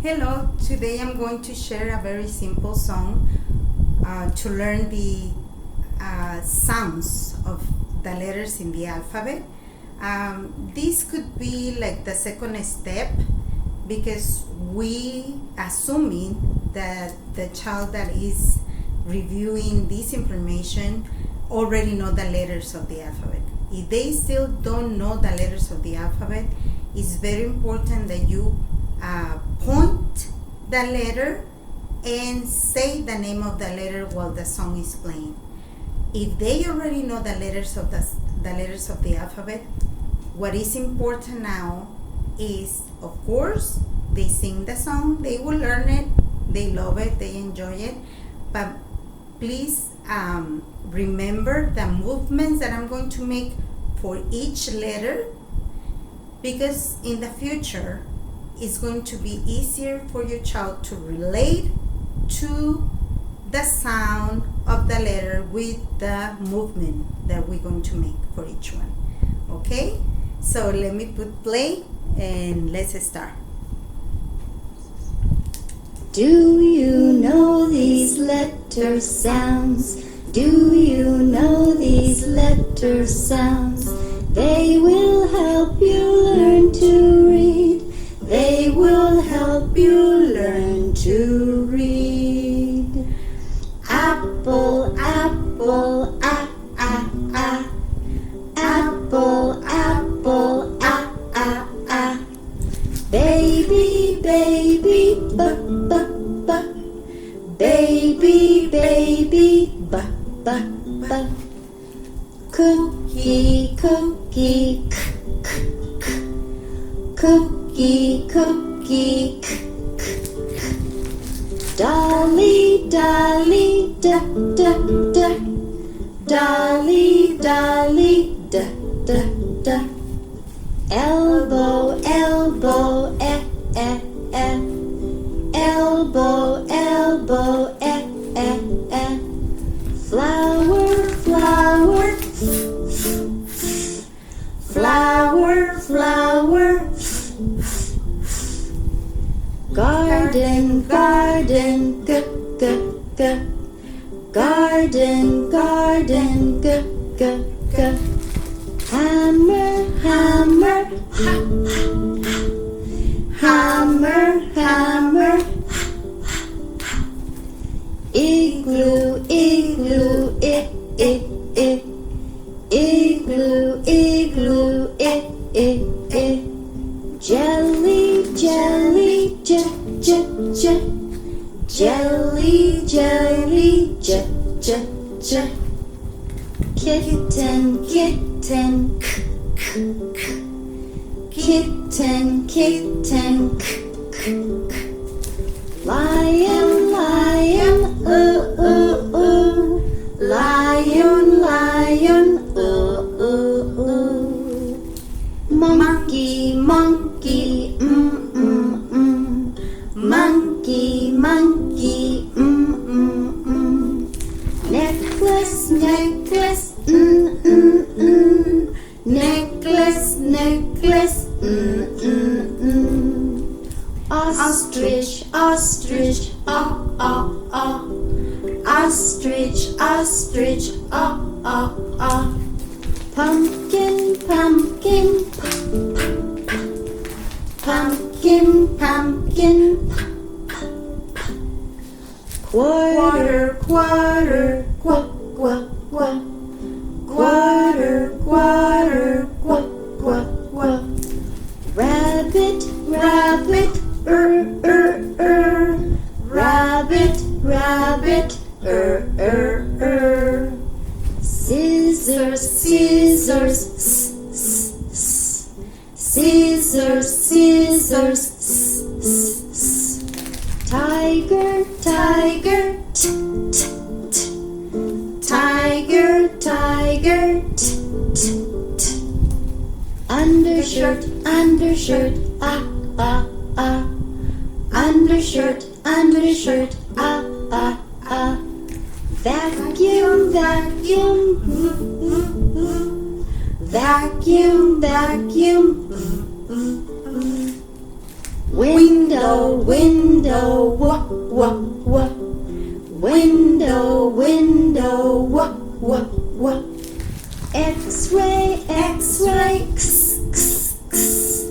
Hello, today I'm going to share a very simple song to learn the sounds of the letters in the alphabet. This could be like the second step because we assuming that the child that is reviewing this information already know the letters of the alphabet. If they still don't know the letters of the alphabet, it's very important that you point the letter and say the name of the letter while the song is playing. If they already know the letters of the alphabet, what is important now is, of course, they sing the song, they will learn it, they love it, they enjoy it, but please remember the movements that I'm going to make for each letter, because in the future it's going to be easier for your child to relate to the sound of the letter with the movement that we're going to make for each one. Okay, so let me put play and let's start. Do you know these letter sounds? Do you know these letter sounds? They will help you learn to read. They will help you learn to read. Apple, apple, ah, ah, ah. Apple, apple, ah, ah, ah. Baby, baby, ba, ba, ba. Baby, baby, ba, ba, ba. Cookie, cookie, k, k, k. Cookie, cookie, k, k, k. Dolly, dolly, da, da, da. Dolly, dolly, da, da, da. Elbow, elbow, eh, eh, eh. Elbow, elbow, eh, eh, eh. Flower, flower, flower, flower. Garden, garden, g, g, g. Garden, garden, g, g, g. Hammer, hammer, ha, ha, ha. Hammer, hammer, ha, ha, ha. Igloo, igloo, I, I, I. Igloo, igloo, I, I, I. Jelly, jelly, j, j, j. Jelly, jelly, j, j, j. Kitten, kitten, k, k, k. Kitten, kitten, k, k, k. Lion, lion, lion, lion, monkey, monkey, monkey, monkey, necklace, necklace, necklace, necklace, ostrich, ostrich, ah, ah, ah. Ostrich, ostrich, ah, ah, ah. Pumpkin, pumpkin, pa, pa, pa. Pumpkin, pumpkin, pa, pa, pa. Quarter, quarter, qua, qua, qua. Quarter, quarter, qua, qua, qua. Rabbit, rabbit, rabbit, rabbit, Scissors, scissors, s, s, s. Scissors, scissors, s, s, s. Tiger, tiger, t, t, t. Tiger, tiger, t, t, t. Undershirt, undershirt, ah, ah, ah. Undershirt, undershirt, ah, ah, ah. Vacuum, vacuum, vacuum, vacuum. Window, window, wa, wa, wa. Window, window, wa, wa, wa. X-ray, X-ray, x, x, x.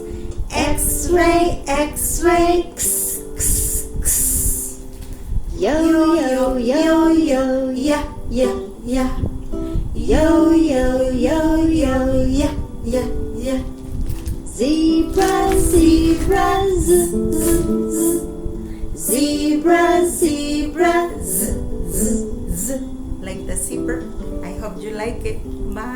X-ray, X-ray, x, x, x. Yo, yo, yo, yo, yeah, yeah, yeah. Yo, yo, yo, yo, yeah, yeah, yeah. Zebra, zebra, z, z, z. Zebra, zebra, z, z, z. Like the zipper. I hope you like it. Bye.